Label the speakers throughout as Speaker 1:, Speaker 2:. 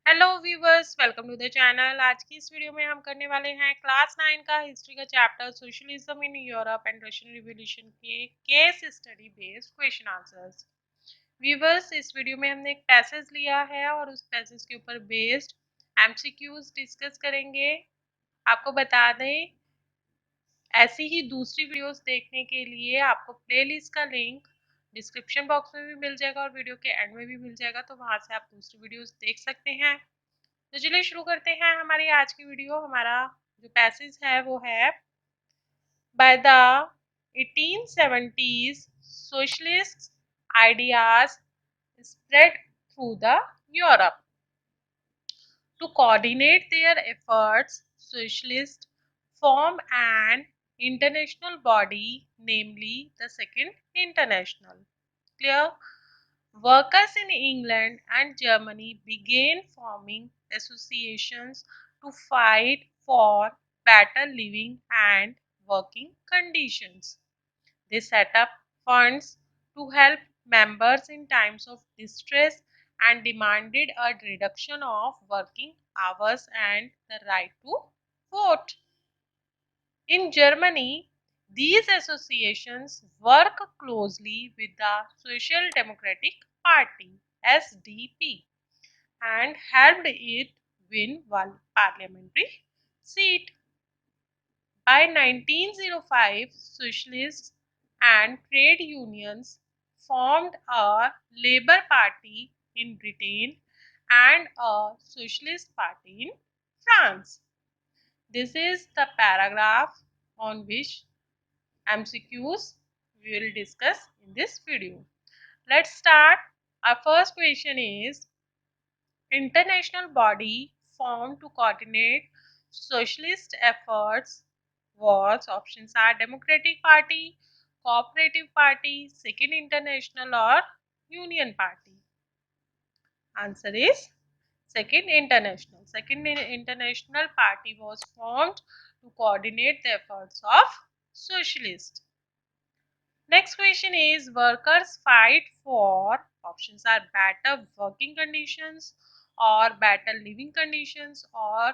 Speaker 1: Hello viewers, welcome to the channel. आज की इस वीडियो में हम करने वाले हैं क्लास 9 का हिस्ट्री का chapter socialism in Europe and Russian revolution के case study based question answers. Viewers, इस वीडियो में हमने एक पैसेज लिया है और उस पैसेज के ऊपर बेस्ड एमसीक्यूज डिस्कस करेंगे। आपको बता दें, ऐसी ही दूसरी वीडियोस देखने के लिए आपको प्लेलिस्ट का लिंक डिस्क्रिप्शन बॉक्स में भी मिल जाएगा और वीडियो के एंड में भी मिल जाएगा, तो वहां से आप दूसरी वीडियोस देख सकते हैं। तो चलिए शुरू करते हैं हमारी आज की वीडियो। हमारा जो पैसेज है वो है, by the 1870s socialist ideas spread through the Europe. To coordinate their efforts, socialists form an international body, namely the Second International. Clear? Workers in England and Germany began forming associations to fight for better living and working conditions. They set up funds to help members in times of distress and demanded a reduction of working hours and the right to vote. In Germany, these associations work closely with the Social Democratic Party (SDP) and helped it win one parliamentary seat. By 1905, socialists and trade unions formed a Labour Party in Britain and a Socialist Party in France. This is the paragraph on which MCQs we will discuss in this video. Let's start. Our first question is, international body formed to coordinate socialist efforts was, options are Democratic Party, Cooperative Party, Second International or Union Party. Answer is Second International. Second International Party was formed to coordinate the efforts of socialists. Next question is, workers fight for, options are better working conditions or better living conditions or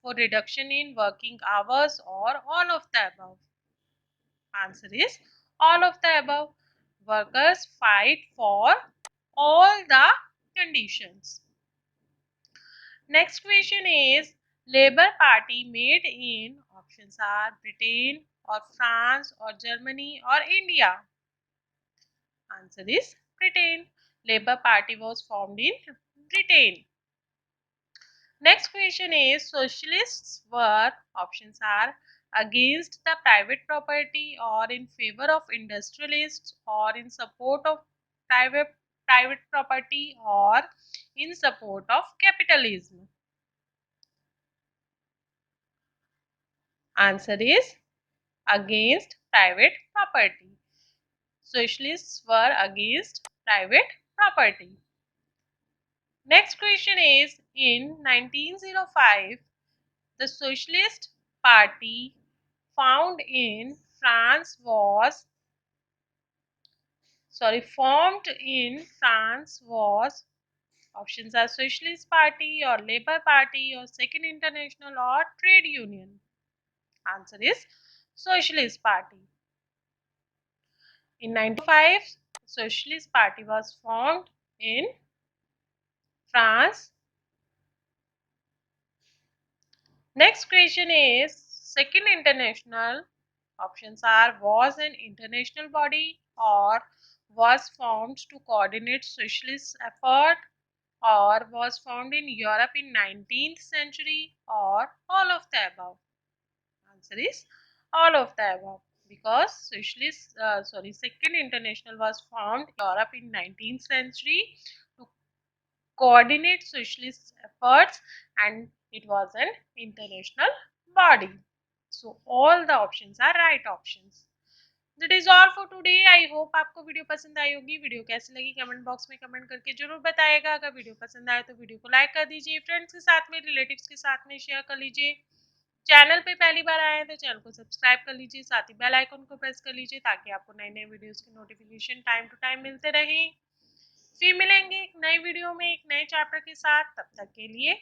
Speaker 1: for reduction in working hours or all of the above. Answer is all of the above. Workers fight for all the conditions. Next question is, Labour Party made in, options are Britain or France or Germany or India. Answer is Britain. Labour Party was formed in Britain. Next question is, socialists were, options are against the private property or in favor of industrialists or in support of private property or in support of capitalism. Answer is against private property. Socialists were against private property. Next question is, in 1905, the Socialist Party formed in France was options are Socialist Party or Labour Party or Second International or Trade Union. Answer is Socialist Party. In 1905, Socialist Party was formed in France. Next question is, Second International, options are was an international body or was formed to coordinate socialist effort or was found in Europe in 19th century or all of the above. Answer is all of the above, because Second International was formed in Europe in 19th century to coordinate socialist efforts and it was an international body. So all the options are right options. That is all for today. I hope आपको video पसंद आई होगी। Video कैसी लगी comment box में comment करके जरूर बताइएगा। अगर वीडियो पसंद आए तो वीडियो को लाइक कर दीजिए, फ्रेंड्स के साथ में, रिलेटिव्स के साथ में शेयर कर लीजिए। चैनल पे पहली बार आए हैं तो चैनल को सब्सक्राइब कर लीजिए, साथ ही बेल आइकन को प्रेस कर लीजिए ताकि आपको नए नए वीडियोस की नोटिफिकेशन टाइम टू टाइम मिलते रहें। फिर मिलेंगे एक नए वीडियो में एक नए चैप्टर के साथ, तब तक के लिए